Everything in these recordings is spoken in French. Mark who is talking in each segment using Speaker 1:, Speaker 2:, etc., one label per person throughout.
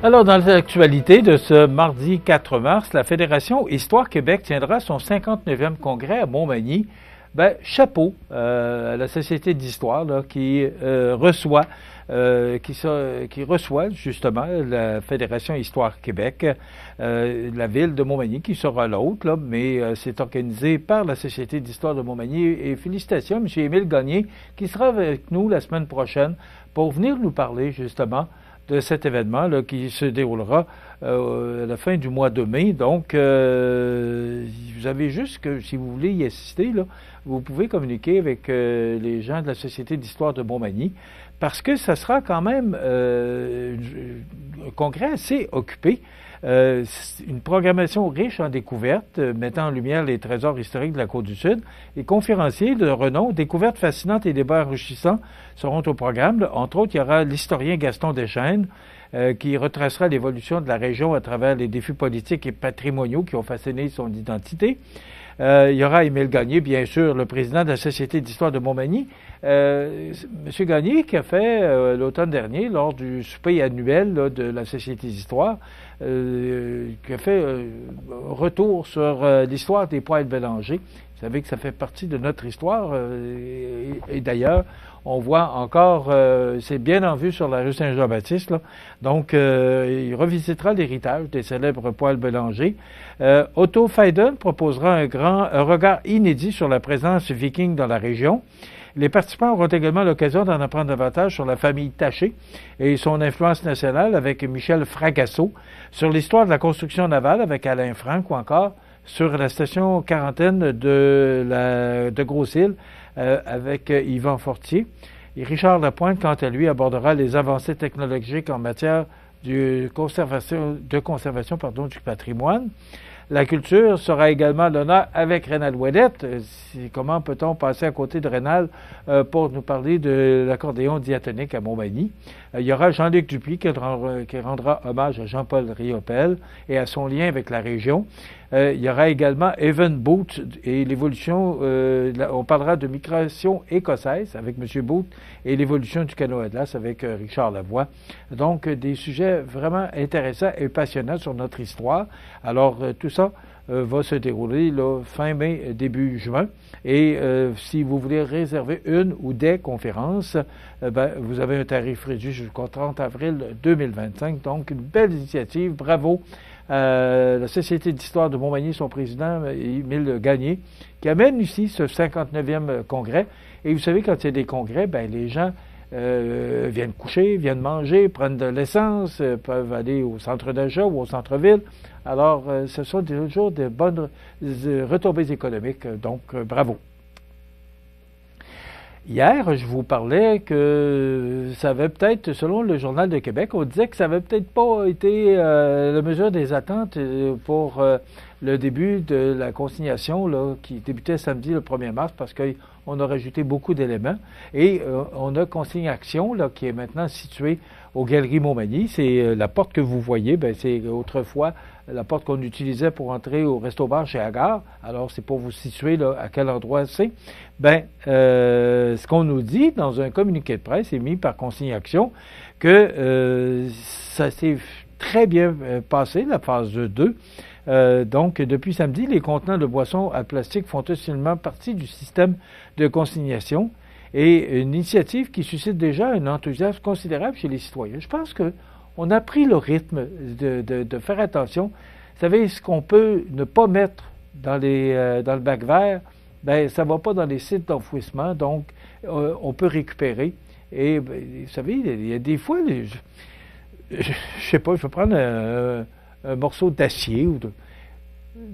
Speaker 1: Alors, dans l'actualité de ce mardi 4 mars, la Fédération Histoire Québec tiendra son 59e congrès à Montmagny. Chapeau à la Société d'Histoire qui reçoit justement la Fédération Histoire Québec, la ville de Montmagny qui sera l'autre, mais c'est organisé par la Société d'Histoire de Montmagny. Et félicitations à M. Émile Gagné qui sera avec nous la semaine prochaine pour venir nous parler justement de cet événement qui se déroulera à la fin du mois de mai. Donc, vous avez juste que, si vous voulez y assister, vous pouvez communiquer avec les gens de la Société d'Histoire de Montmagny, parce que ça sera quand même un congrès assez occupé. Une programmation riche en découvertes, mettant en lumière les trésors historiques de la Côte-du-Sud. Les conférenciers de renom, découvertes fascinantes et débats enrichissants seront au programme. Entre autres, il y aura l'historien Gaston Deschênes, qui retracera l'évolution de la région à travers les défis politiques et patrimoniaux qui ont façonné son identité. Il y aura Émile Gagné, bien sûr, le président de la Société d'Histoire de Montmagny. Monsieur Gagné, qui a fait l'automne dernier, lors du souper annuel de la Société d'Histoire, qui a fait retour sur l'histoire des poêles Bélanger. Vous savez que ça fait partie de notre histoire. Et d'ailleurs, on voit encore, c'est bien en vue sur la rue Saint-Jean-Baptiste. Donc, il revisitera l'héritage des célèbres poêles Bélanger. Otto Faiden proposera un regard inédit sur la présence viking dans la région. Les participants auront également l'occasion d'en apprendre davantage sur la famille Taché et son influence nationale avec Michel Fragasso, sur l'histoire de la construction navale avec Alain Franck ou encore sur la station quarantaine de Grosse-Île avec Yvan Fortier. Et Richard Lapointe, quant à lui, abordera les avancées technologiques en matière de conservation du patrimoine. La culture sera également à l'honneur avec Rénal Ouellette. Comment peut-on passer à côté de Rénal pour nous parler de l'accordéon diatonique à Montmagny? Il y aura Jean-Luc Dupuis qui rendra hommage à Jean-Paul Riopel et à son lien avec la région. Il y aura également Evan Booth et l'évolution, on parlera de migration écossaise avec M. Booth et l'évolution du canot Atlas avec Richard Lavoie. Donc, des sujets vraiment intéressants et passionnants sur notre histoire. Alors, tout ça va se dérouler fin mai, début juin. Et si vous voulez réserver une ou des conférences, vous avez un tarif réduit jusqu'au 30 avril 2025. Donc, une belle initiative. Bravo à la Société d'Histoire de Montmagny, son président, Émile Gagné, qui amène ici ce 59e congrès. Et vous savez, quand il y a des congrès, les gens viennent coucher, viennent manger, prennent de l'essence, peuvent aller au centre d'achat ou au centre-ville. Alors, ce sont toujours de bonnes retombées économiques. Donc, bravo. Hier, je vous parlais que ça avait peut-être, selon le Journal de Québec, on disait que ça avait peut-être pas été la mesure des attentes pour le début de la consignation qui débutait samedi le 1er mars parce qu'on a rajouté beaucoup d'éléments. Et on a Consigne Action qui est maintenant située aux Galeries Montmagny. C'est la porte que vous voyez, c'est autrefois la porte qu'on utilisait pour entrer au resto-bar chez Agar. Alors, c'est pour vous situer à quel endroit c'est. Ce qu'on nous dit dans un communiqué de presse émis par Consigne Action, que ça s'est très bien passé, la phase 2. Donc, depuis samedi, les contenants de boissons à plastique font officiellement partie du système de consignation et une initiative qui suscite déjà un enthousiasme considérable chez les citoyens. Je pense qu'on a pris le rythme de faire attention. Vous savez, ce qu'on peut ne pas mettre dans le bac vert, ça ne va pas dans les sites d'enfouissement, donc on peut récupérer. Et vous savez, il y a des fois, je sais pas, je vais prendre un morceau d'acier.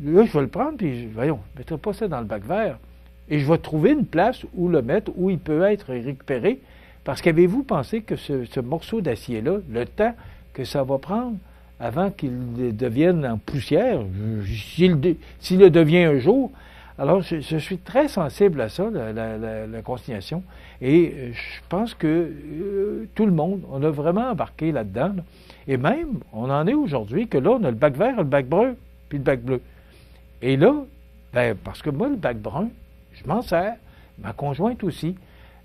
Speaker 1: Là, je vais le prendre, puis voyons, je ne mettrai pas ça dans le bac vert. Et je vais trouver une place où le mettre, où il peut être récupéré. Parce qu'avez-vous pensé que ce morceau d'acier-là, le temps que ça va prendre avant qu'il devienne en poussière, s'il le devient un jour, alors je suis très sensible à ça, la consignation. Et je pense que tout le monde, on a vraiment embarqué là-dedans. Et même, on en est aujourd'hui que là, on a le bac vert, le bac brun, puis le bac bleu. Et là, parce que moi, le bac brun, je m'en sers, ma conjointe aussi,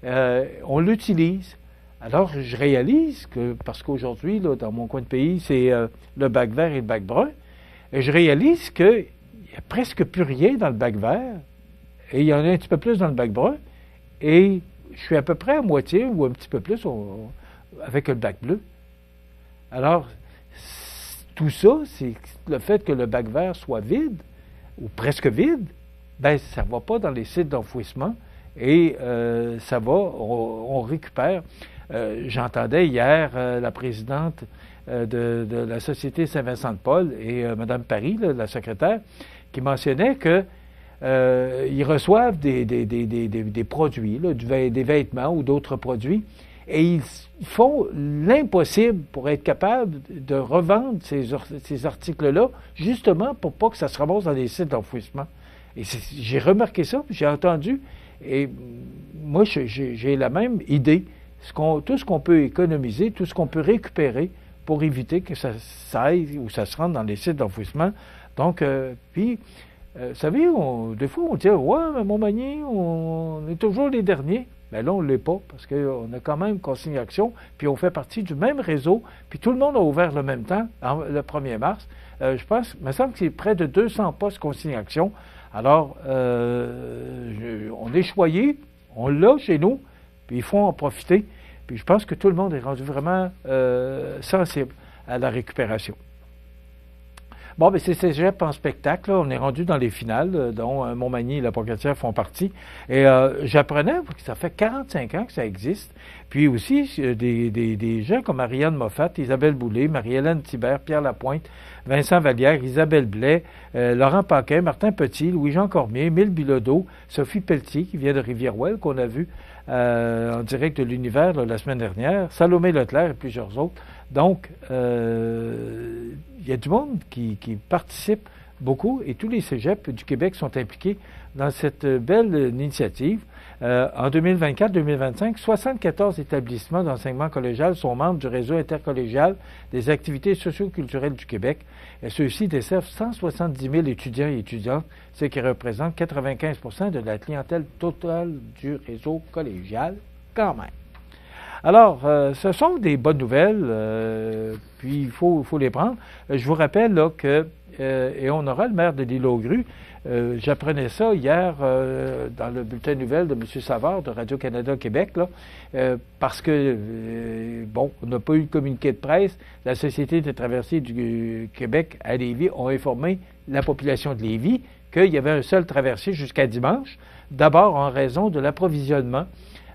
Speaker 1: on l'utilise. Alors, je réalise que, parce qu'aujourd'hui, là, dans mon coin de pays, c'est le bac vert et le bac brun, et je réalise qu'il n'y a presque plus rien dans le bac vert, et il y en a un petit peu plus dans le bac brun, et je suis à peu près à moitié ou un petit peu plus avec le bac bleu. Alors, tout ça, c'est le fait que le bac vert soit vide, ou presque vide, ben ça ne va pas dans les sites d'enfouissement, et ça va, on récupère. J'entendais hier la présidente de la Société Saint-Vincent-de-Paul et Mme Paris, là, la secrétaire, qui mentionnait que ils reçoivent des produits, là, des vêtements ou d'autres produits, et ils font l'impossible pour être capables de revendre ces articles-là, justement pour pas que ça se ramasse dans les sites d'enfouissement. Et j'ai remarqué ça, j'ai entendu, et moi j'ai la même idée. Tout ce qu'on peut économiser, tout ce qu'on peut récupérer pour éviter que ça aille ou ça se rende dans les sites d'enfouissement. Donc, puis, vous savez, des fois, on dit « Ouais, mais Montmagny, on est toujours les derniers. » Mais là, on ne l'est pas, parce qu'on a quand même Consigne Action, puis on fait partie du même réseau, puis tout le monde a ouvert le même temps, le 1er mars. Je pense, il me semble que c'est près de 200 postes Consigne Action. Alors, on est choyé, on l'a chez nous, puis il faut en profiter. Puis je pense que tout le monde est rendu vraiment sensible à la récupération. Bon, bien, c'est Cégep en spectacle. Là. On est rendu dans les finales, dont Montmagny et la Pocatière font partie. Et j'apprenais que ça fait 45 ans que ça existe. Puis aussi, des gens comme Ariane Moffat, Isabelle Boulay, Marie-Hélène Thibert, Pierre Lapointe, Vincent Vallière, Isabelle Blais, Laurent Paquin, Martin Petit, Louis-Jean Cormier, Émile Bilodeau, Sophie Pelletier, qui vient de Rivière-Ouelle, qu'on a vu en direct de l'Univers la semaine dernière, Salomé Leclerc et plusieurs autres. Donc, il y a du monde qui participe beaucoup et tous les cégeps du Québec sont impliqués dans cette belle initiative. En 2024-2025, 74 établissements d'enseignement collégial sont membres du réseau intercollégial des activités socio-culturelles du Québec. Et ceux-ci desservent 170 000 étudiants et étudiantes, ce qui représente 95 % de la clientèle totale du réseau collégial, quand même. Alors, ce sont des bonnes nouvelles, puis il faut les prendre. Je vous rappelle là, que, et on aura le maire de l'Île-aux-Grues, j'apprenais ça hier dans le bulletin de nouvelles de M. Savard de Radio-Canada Québec, là, parce que, bon, on n'a pas eu de communiqué de presse. La Société des traversiers du Québec à Lévis ont informé la population de Lévis qu'il y avait un seul traversier jusqu'à dimanche, d'abord en raison de l'approvisionnement.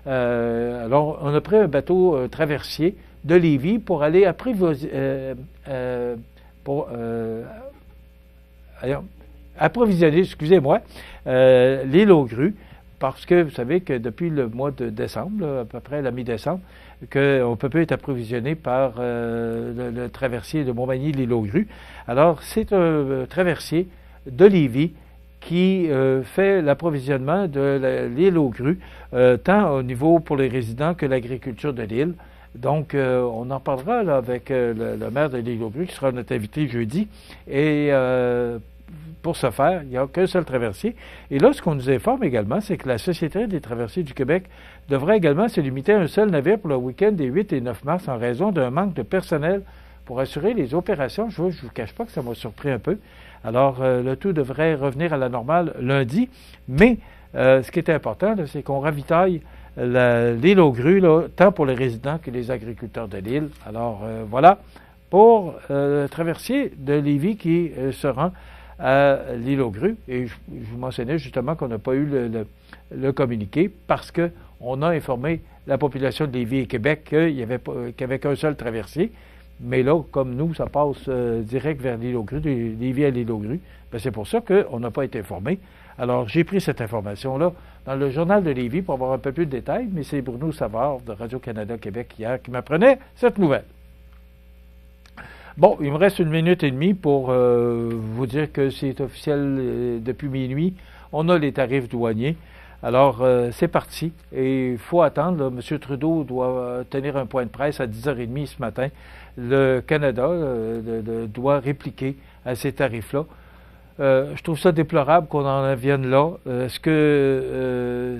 Speaker 1: Alors, on a pris un bateau traversier de Lévis pour aller approvisionner, excusez-moi, l'Île-aux-Grues, parce que vous savez que depuis le mois de décembre, là, à peu près la mi-décembre, qu'on ne peut pas être approvisionné par le traversier de Montmagny, l'Île-aux-Grues. Alors, c'est un traversier de Lévis qui fait l'approvisionnement de l'Île-aux-Grues, tant au niveau pour les résidents que l'agriculture de l'île. Donc, on en parlera là, avec le maire de l'Île-aux-Grues, qui sera notre invité jeudi. Et pour ce faire, il n'y a qu'un seul traversier. Et là, ce qu'on nous informe également, c'est que la Société des traversiers du Québec devrait également se limiter à un seul navire pour le week-end des 8 et 9 mars en raison d'un manque de personnel pour assurer les opérations. Je ne vous cache pas que ça m'a surpris un peu. Alors, le tout devrait revenir à la normale lundi. Mais ce qui est important, c'est qu'on ravitaille l'Île-aux-Grues, tant pour les résidents que les agriculteurs de l'île. Alors, voilà pour le traversier de Lévis qui se rend à l'Île-aux-Grues. Et je vous mentionnais justement qu'on n'a pas eu le communiqué parce qu'on a informé la population de Lévis et Québec qu'il n'y avait qu'un seul traversier. Mais là, comme nous, ça passe direct vers l'Île-aux-Grues, de Lévis à l'Île-aux-Grues, bien, c'est pour ça qu'on n'a pas été informé. Alors, j'ai pris cette information-là dans le journal de Lévis pour avoir un peu plus de détails, mais c'est Bruno Savard de Radio-Canada Québec hier qui m'apprenait cette nouvelle. Bon, il me reste 1 minute et demie pour vous dire que c'est officiel depuis minuit. On a les tarifs douaniers. Alors, c'est parti. Et il faut attendre. Là, M. Trudeau doit tenir un point de presse à 10h30 ce matin. Le Canada doit répliquer à ces tarifs-là. Je trouve ça déplorable qu'on en vienne là. Est-ce que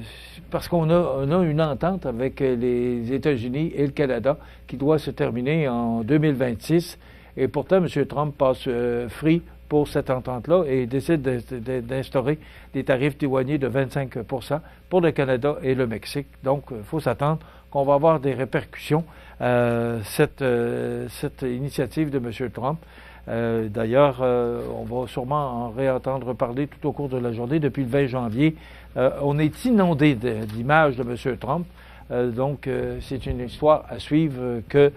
Speaker 1: parce qu'on a une entente avec les États-Unis et le Canada qui doit se terminer en 2026 et pourtant M. Trump passe free pour cette entente-là et décide d'instaurer des tarifs douaniers de 25 pour le Canada et le Mexique. Donc, il faut s'attendre qu'on va avoir des répercussions cette initiative de M. Trump. D'ailleurs, on va sûrement en réentendre parler tout au cours de la journée. Depuis le 20 janvier, on est inondé d'images de M. Trump. Donc, c'est une histoire à suivre que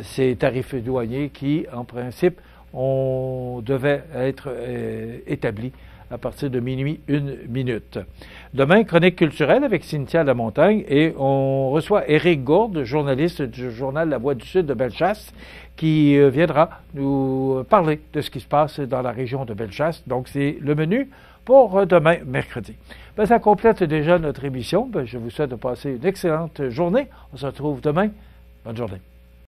Speaker 1: ces tarifs douaniers qui, en principe, devait être établis à partir de minuit 1 minute. Demain, chronique culturelle avec Cynthia Lamontagne et on reçoit Éric Gourde, journaliste du journal La Voix du Sud de Bellechasse, qui viendra nous parler de ce qui se passe dans la région de Bellechasse. Donc, c'est le menu pour demain, mercredi. Ben, ça complète déjà notre émission. Ben, je vous souhaite de passer une excellente journée. On se retrouve demain. Bonne journée.